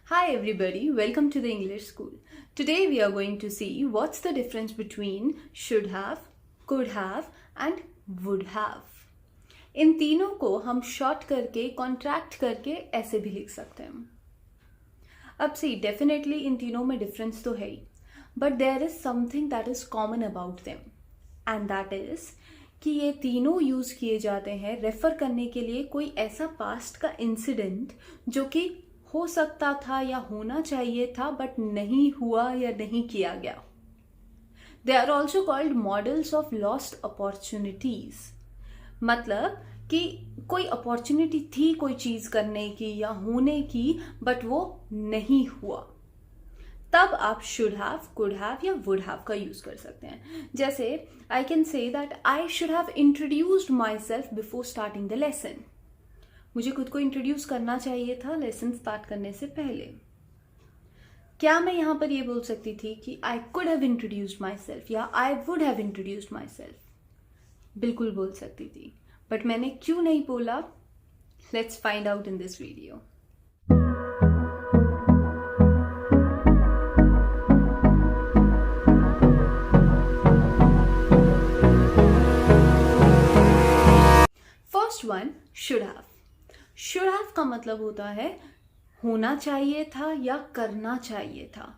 Hi everybody, welcome to the English School. Today we are going to see what's the difference between should have, could have and would have. इन तीनों को हम short करके contract करके ऐसे भी लिख सकते हैं. अब सी डेफिनेटली इन तीनों में डिफरेंस तो है ही, but there is something that is common about them and that is कि ये तीनों यूज किए जाते हैं रेफर करने के लिए कोई ऐसा पास्ट का इंसिडेंट जो कि हो सकता था या होना चाहिए था बट नहीं हुआ या नहीं किया गया. They are also called models of lost opportunities. मतलब कि कोई अपॉर्चुनिटी थी कोई चीज करने की या होने की बट वो नहीं हुआ, तब आप शुड हैव, कुड हैव या वुड हैव का यूज कर सकते हैं. जैसे I can say that I should have introduced my self before starting the lesson. मुझे खुद को इंट्रोड्यूस करना चाहिए था लेसन स्टार्ट करने से पहले. क्या मैं यहां पर ये बोल सकती थी कि I could have introduced myself या I would have introduced myself? बिल्कुल बोल सकती थी, बट मैंने क्यों नहीं बोला? Let's find out in this video. First one, should have. Should have का मतलब होता है होना चाहिए था या करना चाहिए था.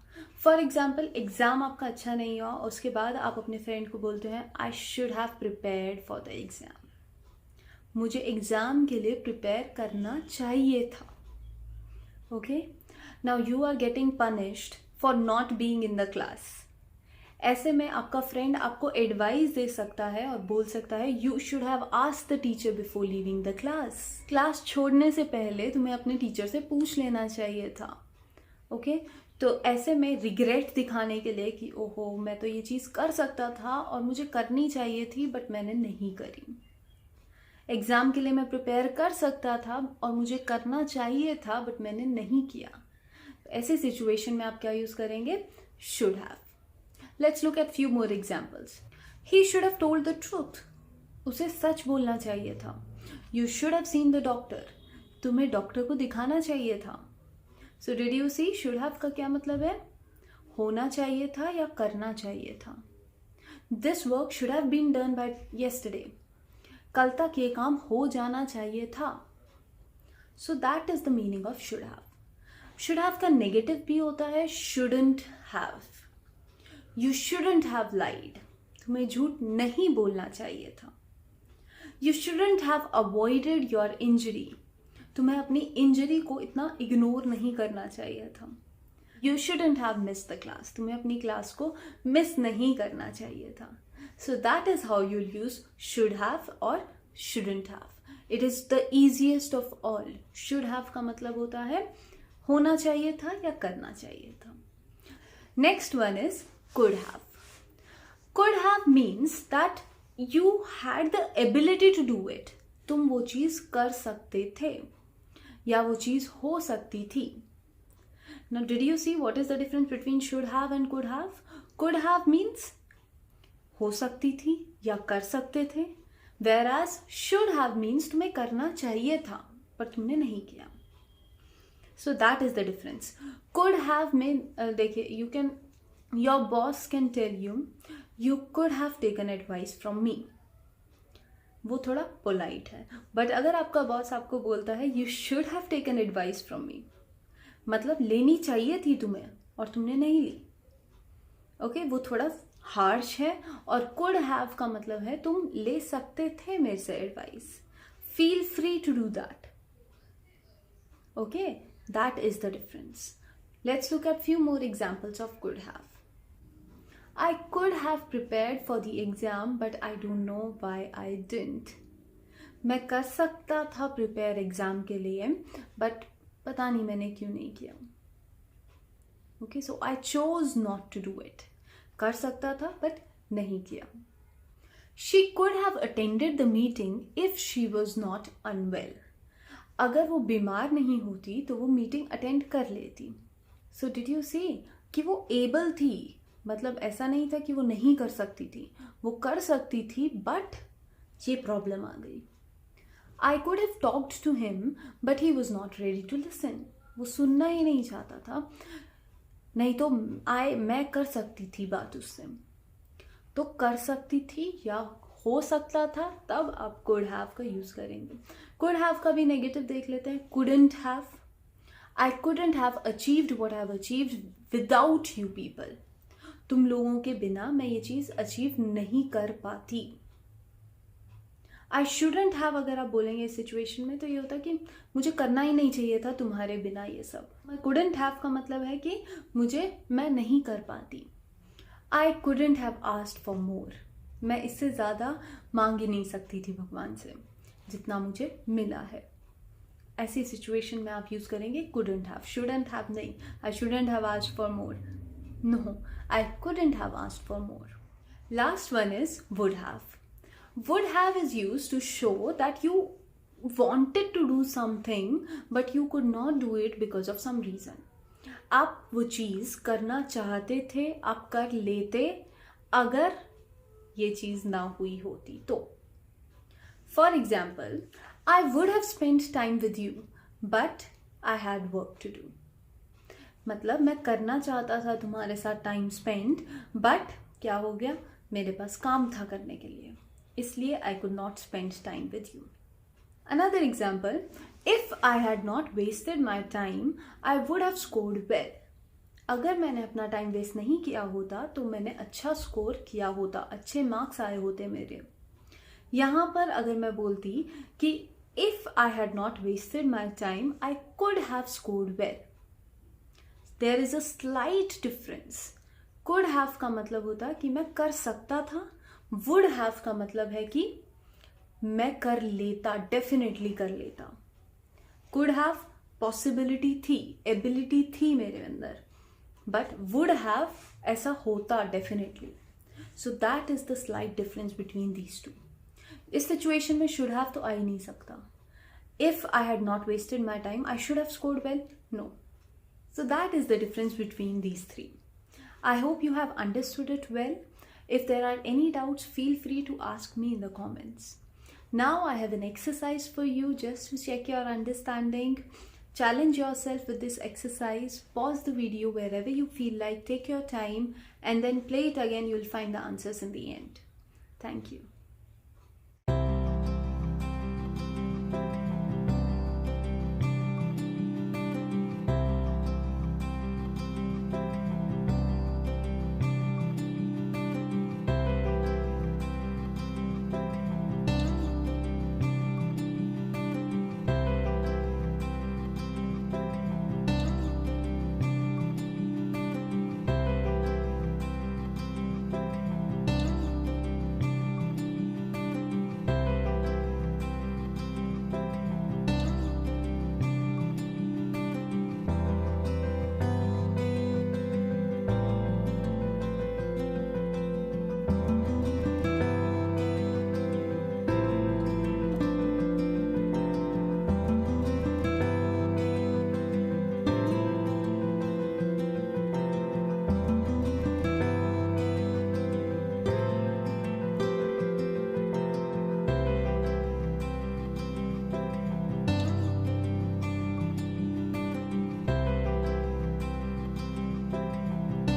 फॉर एग्जाम्पल, एग्जाम आपका अच्छा नहीं हुआ, उसके बाद आप अपने फ्रेंड को बोलते हैं I should have prepared for the exam. मुझे एग्जाम के लिए प्रिपेयर करना चाहिए था. Okay, now you are getting punished for not being in the class. ऐसे में आपका फ्रेंड आपको एडवाइस दे सकता है और बोल सकता है you should have asked the teacher before leaving the class. Class छोड़ने से पहले तुम्हें अपने टीचर से पूछ लेना चाहिए था. ओके, तो ऐसे में रिग्रेट दिखाने के लिए कि ओहो मैं तो ये चीज़ कर सकता था और मुझे करनी चाहिए थी बट मैंने नहीं करी. एग्जाम के लिए मैं प्रिपेयर कर सकता था और मुझे करना चाहिए था बट मैंने नहीं किया. ऐसे सिचुएशन में आप क्या यूज करेंगे? Should have. Let's look at few more examples. He should have told the truth. उसे सच बोलना चाहिए था. You should have seen the doctor. तुम्हें डॉक्टर को दिखाना चाहिए था. So did you see? Should have का क्या मतलब है? होना चाहिए था या करना चाहिए था. This work should have been done by yesterday. कल तक ये काम हो जाना चाहिए था. So that is the meaning of should have. Should have का negative भी होता है shouldn't have. You shouldn't have lied. तुम्हें झूठ नहीं बोलना चाहिए था. You shouldn't have avoided your injury. तुम्हें अपनी इंजरी को इतना इग्नोर नहीं करना चाहिए था. You shouldn't have missed the class. तुम्हें अपनी क्लास को मिस नहीं करना चाहिए था. So that is how you'll use should have or shouldn't have. It is the easiest of all. Should have का मतलब होता है होना चाहिए था या करना चाहिए था. Next one is could have. Could have means that you had the ability to do it. तुम वो चीज कर सकते थे या वो चीज हो सकती थी. Now did you see what is the difference between should have and could have? Could have means हो सकती थी या कर सकते थे, whereas should have means तुम्हें करना चाहिए था पर तुमने नहीं किया. So that is the difference. Could have में देखिए you can, your boss can tell you could have taken advice from me. वो थोड़ा पोलाइट है. बट अगर आपका बॉस आपको बोलता है you should have taken advice from me, मतलब लेनी चाहिए थी तुम्हें और तुमने नहीं ली. ओके, वो थोड़ा हार्श है. और could have का मतलब है तुम ले सकते थे मेरे से advice. Feel free to do that. Okay, that is the difference. Let's look at few more examples of could have. I could have prepared for the exam but I don't know why I didn't. मैं कर सकता था prepare exam के लिए but पता नहीं मैंने क्यों नहीं किया. Okay, so I chose not to do it. कर सकता था बट नहीं किया. She could have attended the meeting if she was not unwell. अगर वो बीमार नहीं होती तो वो मीटिंग अटेंड कर लेती. सो डिड यू सी कि वो एबल थी, मतलब ऐसा नहीं था कि वो नहीं कर सकती थी, वो कर सकती थी बट ये प्रॉब्लम आ गई. I could have talked to him but he was not ready to listen. वो सुनना ही नहीं चाहता था। नहीं तो मैं कर सकती थी बात उससे, तो कर सकती थी या हो सकता था, तब आप कुड हैव का यूज करेंगे। कुड हैव का भी नेगेटिव देख लेते हैं। Couldn't have, I couldn't have achieved what I have achieved without you people. तुम लोगों के बिना मैं ये चीज अचीव नहीं कर पाती। आई शुडंट हैव अगर आप बोलेंगे इस सिचुएशन में तो ये होता कि मुझे करना ही नहीं चाहिए था तुम्हारे बिना ये सब। कुडंट हैव का मतलब है कि मैं नहीं कर पाती। आई कुडंट हैव आस्क्ड फॉर मोर, मैं इससे ज़्यादा मांग ही नहीं सकती थी भगवान से जितना मुझे मिला है। ऐसी सिचुएशन में आप यूज़ करेंगे कुडंट हैव। शुडंट हैव नहीं, I shouldn't have asked for more, no, I couldn't have asked for more. Last one is would have. Would have is used to show that you wanted to do something but you could not do it because of some reason. आप वो चीज करना चाहते थे, आप कर लेते अगर ये चीज ना हुई होती तो। For example, I would have spent time with you but I had work to do. मतलब मैं करना चाहता था तुम्हारे साथ टाइम स्पेंड, बट क्या हो गया, मेरे पास काम था करने के लिए, इसलिए I could not spend time with you. Another example, if I had not wasted my time, I would have scored well. अगर मैंने अपना टाइम वेस्ट नहीं किया होता तो मैंने अच्छा स्कोर किया होता, अच्छे मार्क्स आए होते मेरे। यहाँ पर अगर मैं बोलती कि if I had not wasted my time, I could have scored well. There is a slight difference. Could have का मतलब होता कि मैं कर सकता था, वुड हैव का मतलब है कि मैं कर लेता, डेफिनेटली कर लेता। कुड हैव पॉसिबिलिटी थी, एबिलिटी थी मेरे अंदर, बट वुड हैव ऐसा होता definitely. So that is the slight difference between these two. इस सिचुएशन में शुड हैव तो आ ही नहीं सकता। If I had not wasted my time, I should have scored well, no. So that is the difference between these three. I hope you have understood it well. If there are any doubts, feel free to ask me in the comments. Now I have an exercise for you just to check your understanding. Challenge yourself with this exercise. Pause the video wherever you feel like. Take your time and then play it again. You'll find the answers in the end. Thank you.